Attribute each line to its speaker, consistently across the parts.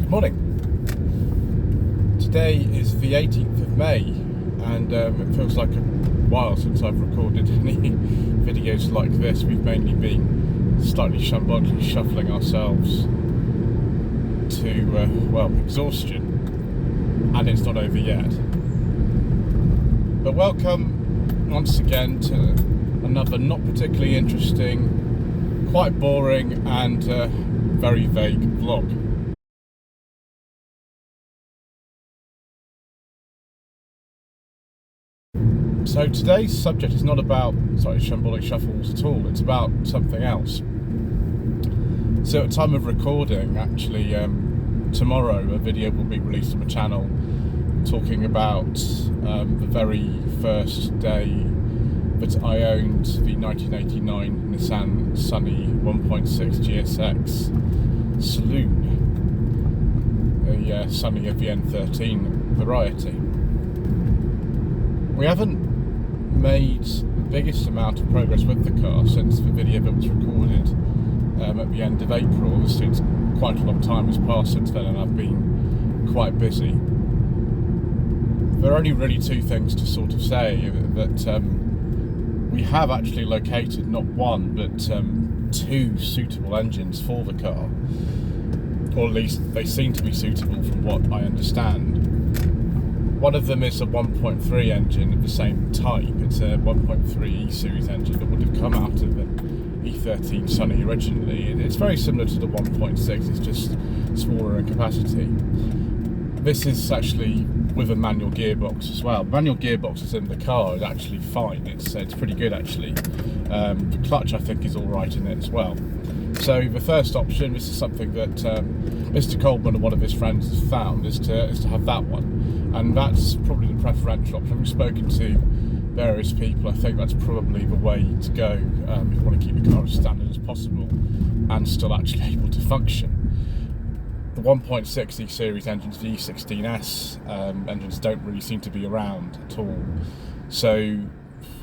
Speaker 1: Good morning. Today is the 18th of May and it feels like a while since I've recorded any videos like this. We've mainly been slightly shambolically shuffling ourselves to, well, exhaustion, and it's not over yet. But welcome once again to another not particularly interesting, quite boring and very vague vlog. So today's subject is not about shambolic shuffles at all, it's about something else. So at time of recording, actually, tomorrow a video will be released on my channel talking about the very first day that I owned the 1989 Nissan Sunny 1.6 GSX Saloon, a Sunny of the N13 variety. We haven't made the biggest amount of progress with the car since the video that was recorded at the end of April. Obviously it's quite a long time has passed since then and I've been quite busy. There are only really two things to sort of say, that we have actually located not one but two suitable engines for the car, or at least they seem to be suitable from what I understand. One of them is a 1.3 engine of the same type. It's a 1.3 E-Series engine that would have come out of the E13 Sunny originally. It's very similar to the 1.6, it's just smaller in capacity. This is actually with a manual gearbox as well. The manual gearbox is in the car is actually fine. It's pretty good actually. The clutch I think is all right in it as well. So the first option, this is something that Mr. Coleman and one of his friends has found, is to have that one. And that's probably the preferential option. We've spoken to various people. I think that's probably the way to go if you want to keep the car as standard as possible and still actually able to function. The 1.6 E-Series engines, the E16S engines don't really seem to be around at all. So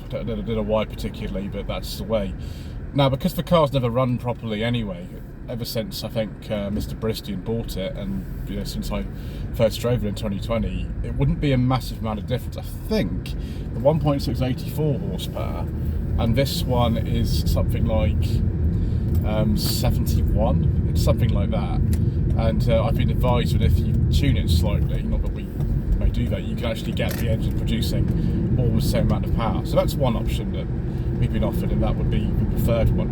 Speaker 1: I don't know why particularly, but that's the way. Now, because the car's never run properly anyway, ever since I think Mr. Baddesley bought it, and since I first drove it in 2020, it wouldn't be a massive amount of difference. I think the 1.6 is 84 horsepower, and this one is something like 71. It's something like that. And I've been advised that if you tune it slightly, not that we may do that, you can actually get the engine producing almost the same amount of power. So that's one option that we've been offered, and that would be the preferred one.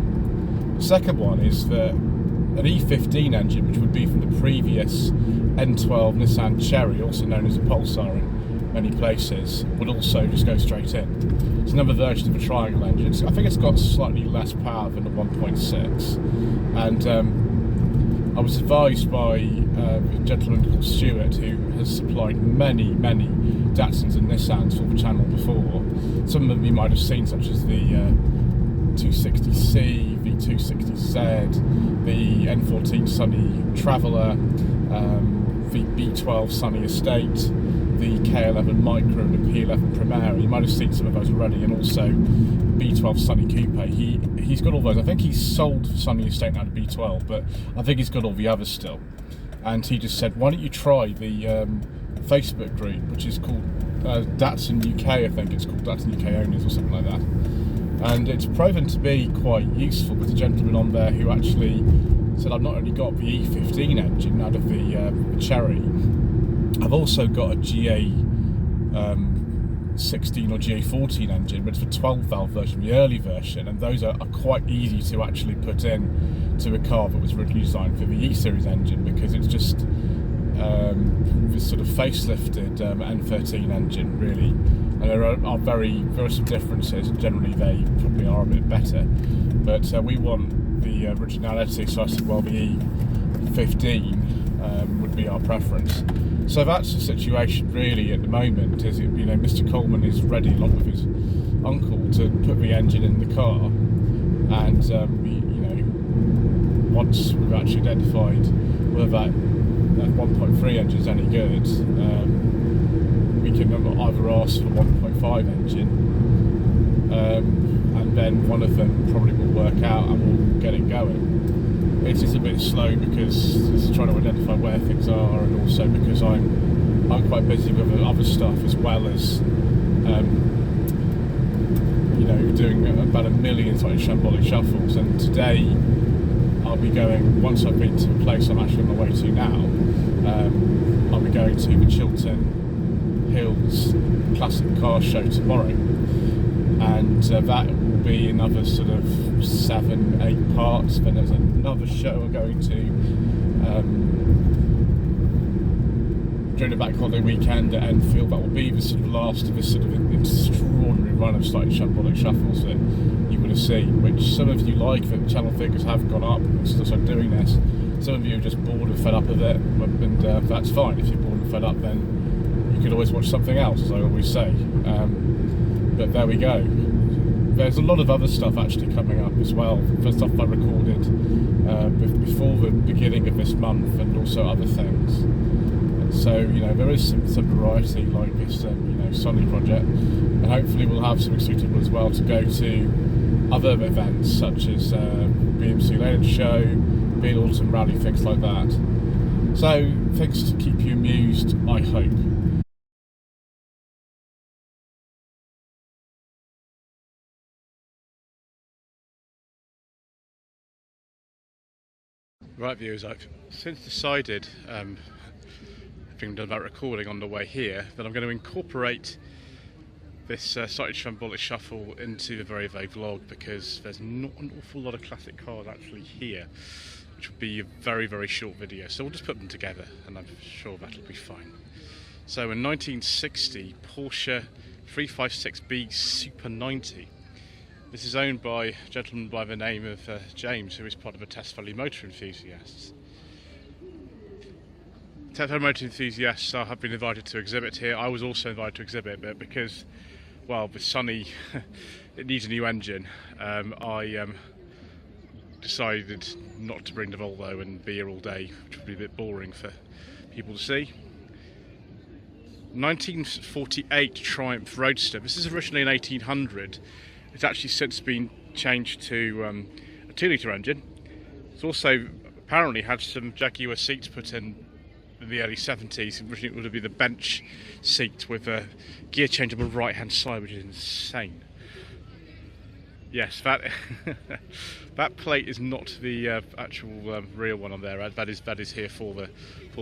Speaker 1: The second one is that an E15 engine, which would be from the previous N12 Nissan Cherry, also known as a Pulsar in many places, would also just go straight in. It's another version of a triangle engine. I think it's got slightly less power than the 1.6, and I was advised by a gentleman called Stuart, who has supplied many Datsuns and Nissans for the channel before. Some of them you might have seen, such as the 260C, the 260Z, the N14 Sunny Traveller, the B12 Sunny Estate, the K11 Micro and the P11 Primera. You might have seen some of those already, and also the B12 Sunny Coupe. He's got all those. I think he's sold Sunny Estate now to B12, but I think he's got all the others still. And he just said, why don't you try the Facebook group, which is called Datsun UK, I think it's called Datsun UK Owners or something like that. And it's proven to be quite useful, with a gentleman on there who actually said, I've not only got the E15 engine out of the Cherry, I've also got a GA16 or GA14 engine, but it's the 12 valve version, the early version, and those are quite easy to actually put in to a car that was originally designed for the E-Series engine, because it's just this sort of facelifted N13 engine really. And there are some differences, and generally they probably are a bit better, but we want the originality, so I said, well, the E15 would be our preference. So that's the situation really at the moment. Is Mr. Coleman is ready, along with his uncle, to put the engine in the car, and once we've actually identified whether that 1.3 engine is any good, we can either ask for a 1.5 engine, and then one of them probably will work out and we'll get it going. it is a bit slow because it's trying to identify where things are, and also because I'm quite busy with other stuff as well as you know, doing about 1 million sort of Shambolic shuffles. And today I'll be going, once I've been to a place I'm actually on my way to now, I'll be going to the Chiltern Hills Classic Car Show tomorrow, and that will be another sort of 7-8 parts. Then there's another show I'm going to during the bank holiday weekend at Enfield. That will be the sort of last of this sort of extraordinary run of slightly Shambolic shuffles that you would have seen, which some of you like. The channel figures have gone up since I'm doing this. Some of you are just bored and fed up of it, and that's fine. If you're bored and fed up, then you could always watch something else, as I always say. But there we go. There's a lot of other stuff actually coming up as well. The stuff I recorded before the beginning of this month, and also other things. So, you know, there is some variety, like this, you know, Sunny project, and hopefully we'll have something suitable as well to go to other events such as BMC Leyland Show, Beale Autumn Rally, things like that. So, things to keep you amused, I hope. Right, viewers, I've since decided, having done that recording on the way here, that I'm going to incorporate this slightly Shambolic shuffle into the very vague vlog, because there's not an awful lot of classic cars actually here, which will be a very, very short video. So we'll just put them together, and I'm sure that'll be fine. So in 1960, Porsche 356B Super 90. This is owned by a gentleman by the name of James, who is part of the Test Valley Motor Enthusiasts. Test Valley Motor Enthusiasts have been invited to exhibit here. I was also invited to exhibit, but because, well, with Sunny, it needs a new engine, I decided not to bring the Volvo and be here all day, which would be a bit boring for people to see. 1948 Triumph Roadster. This is originally an 1800. It's actually since been changed to a 2-litre engine. It's also apparently had some Jaguar seats put in the early 70s. Originally it would have been the bench seat with a gear change on the right hand side, which is insane. Yes, that that plate is not the actual real one on there. That is here for the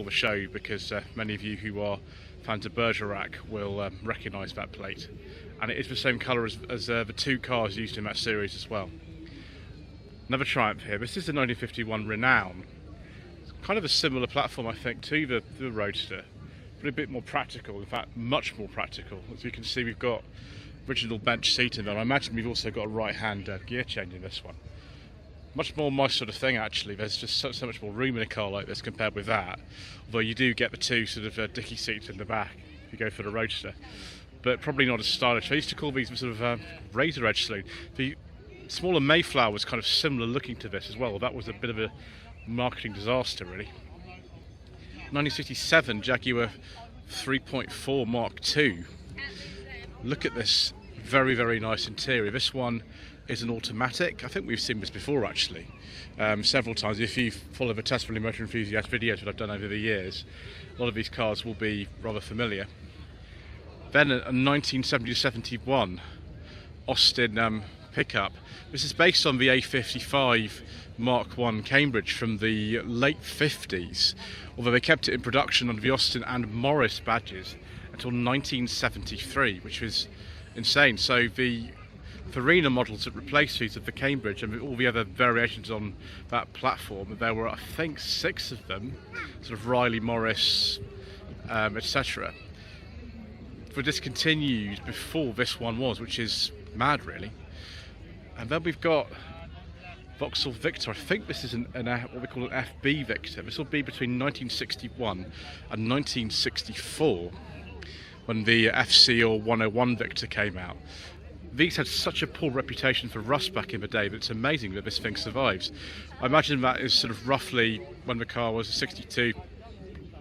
Speaker 1: show, because many of you who are fans of Bergerac will recognise that plate. And it is the same colour as the two cars used in that series as well. Another Triumph here. This is the 1951 Renown. It's kind of a similar platform, I think, to the Roadster, but a bit more practical. In fact, much more practical. As you can see, we've got original bench seat in there. I imagine we've also got a right-hand gear change in this one. Much more my sort of thing, actually. There's just so much more room in a car like this compared with that. Although you do get the two sort of dicky seats in the back if you go for the Roadster. But probably not as stylish. I used to call these sort of razor edge saloon. The smaller Mayflower was kind of similar looking to this as well. That was a bit of a marketing disaster, really. 1967 Jaguar 3.4 Mark II. Look at this very, very nice interior. This one is an automatic. I think we've seen this before, actually, several times. If you follow the Test Valley Motor Enthusiast videos that I've done over the years, a lot of these cars will be rather familiar. Then a 1970-71 Austin pickup. This is based on the A55 Mark I Cambridge from the late 50s, although they kept it in production under the Austin and Morris badges until 1973, which was insane. So the Farina models that replaced these of the Cambridge and all the other variations on that platform, there were, I think, 6 of them, sort of Riley, Morris, etc. were discontinued before this one was, which is mad, really. And then we've got Vauxhall Victor. I think this is what we call an FB Victor. This will be between 1961 and 1964 when the FC or 101 Victor came out. These had such a poor reputation for rust back in the day that it's amazing that this thing survives. I imagine that is sort of roughly when the car was 62.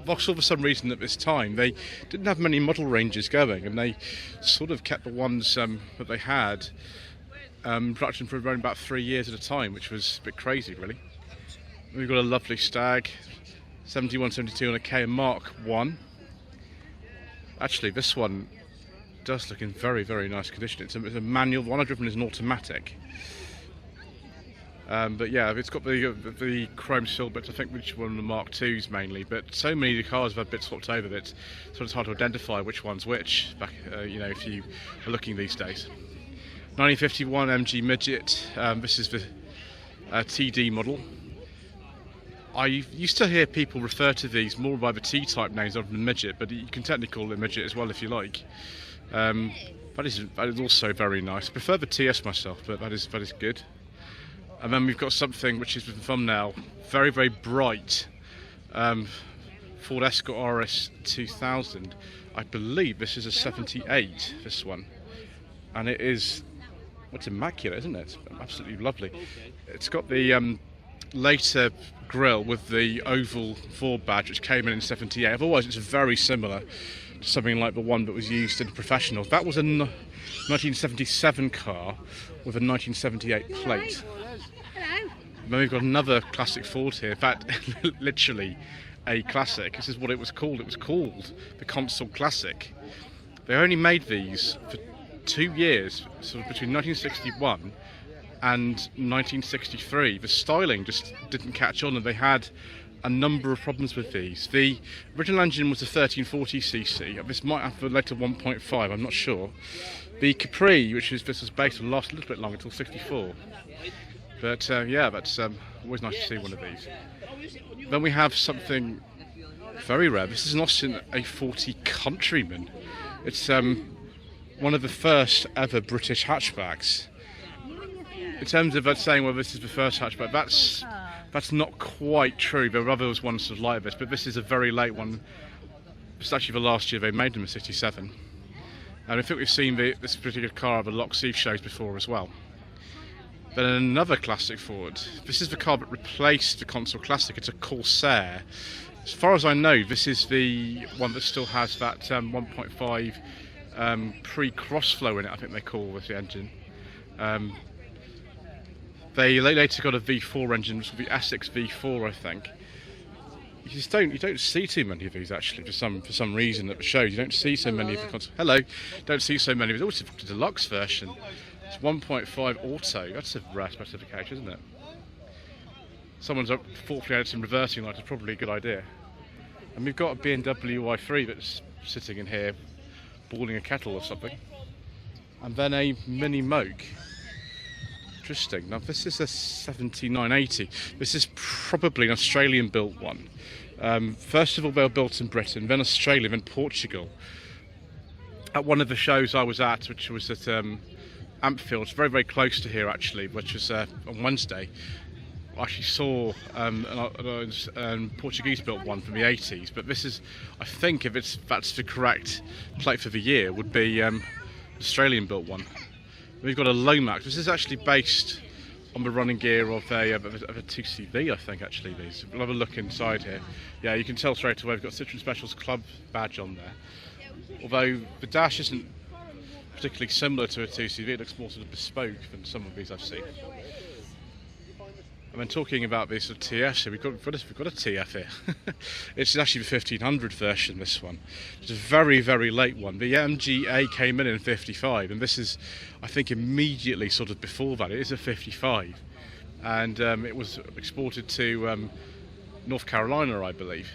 Speaker 1: Vauxhall, for some reason at this time, they didn't have many model ranges going, and they sort of kept the ones that they had in production for around about 3 years at a time, which was a bit crazy, really. We've got a lovely Stag, 7172 on a K Mark 1. Actually, this one does look in very, very nice condition. It's a manual. The one I've driven is an automatic. But yeah, it's got the chrome sill bits, I think, which one of the Mark IIs mainly. But so many of the cars have had bits swapped over that it's sort of hard to identify which one's which. Back, you know, if you are looking these days. 1951 MG Midget. This is the TD model. I used to hear people refer to these more by the T-type names other than Midget, but you can technically call it Midget as well if you like. That is also very nice. I prefer the TS myself, but that is good. And then we've got something which is with the thumbnail, very, very bright Ford Escort RS 2000. I believe this is a 78, this one. And it is, well, it's immaculate, isn't it? It's absolutely lovely. It's got the later grille with the oval Ford badge, which came in 78. Otherwise, it's very similar to something like the one that was used in Professionals. That was a 1977 car with a 1978 plate. Then we've got another classic Ford here. In fact, literally a classic. This is what it was called. It was called the Consul Classic. They only made these for 2 years, sort of between 1961 and 1963. The styling just didn't catch on, and they had a number of problems with these. The original engine was a 1340cc. This might have a later 1.5, I'm not sure. The Capri, this was based on, lasted a little bit longer, until 64. But yeah, that's always nice to see one of these. Then we have something very rare. This is an Austin A40 Countryman. It's one of the first ever British hatchbacks. In terms of saying, well, this is the first hatchback, that's not quite true. There were other ones sort of like this, but this is a very late one. It's actually the last year they made them in '67. And I think we've seen this particular car at the Lock Seaf shows before as well. Then another classic Ford. This is the car that replaced the Consul Classic. It's a Corsair. As far as I know, this is the one that still has that 1.5 pre-crossflow in it, I think they call with the engine. They later got a V4 engine, which will be Essex V4, I think. You don't see too many of these actually for some reason at the shows. You don't see so many of the Consul. Hello, don't see so many of these. Also, the deluxe version. It's 1.5 auto. That's a rare specification, isn't it? Someone's thoughtfully added some reversing lights. It's probably a good idea. And we've got a BMW i3 that's sitting in here, boiling a kettle or something. And then a Mini Moke. Interesting. Now this is a 7980. This is probably an Australian built one. First of all, they were built in Britain, then Australia, then Portugal. At one of the shows I was at, which was at Ampfield, very, very close to here actually, which was on Wednesday, I actually saw a Portuguese built one from the 80s, but this is, I think if that's the correct plate for the year, would be Australian built one. We've got a Lomax. This is actually based on the running gear of a 2CV, I think actually these. We'll have a look inside here. Yeah, you can tell straight away we've got Citroen Specials Club badge on there. Although the dash isn't particularly similar to a 2CV, it looks more sort of bespoke than some of these I've seen. And then talking about this sort of TS here, we've got a TF here. It's actually the 1500 version, this one. It's a very, very late one. The MGA came in 55, and this is, I think, immediately sort of before that. It is a 55, and it was exported to North Carolina, I believe.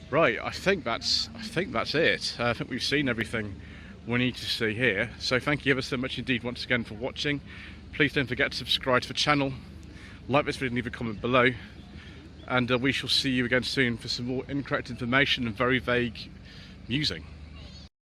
Speaker 1: Right, I think that's it. I think we've seen everything we need to see here. So thank you ever so much indeed once again for watching. Please don't forget to subscribe to the channel, like this video and leave a comment below, and we shall see you again soon for some more incorrect information and very vague musing.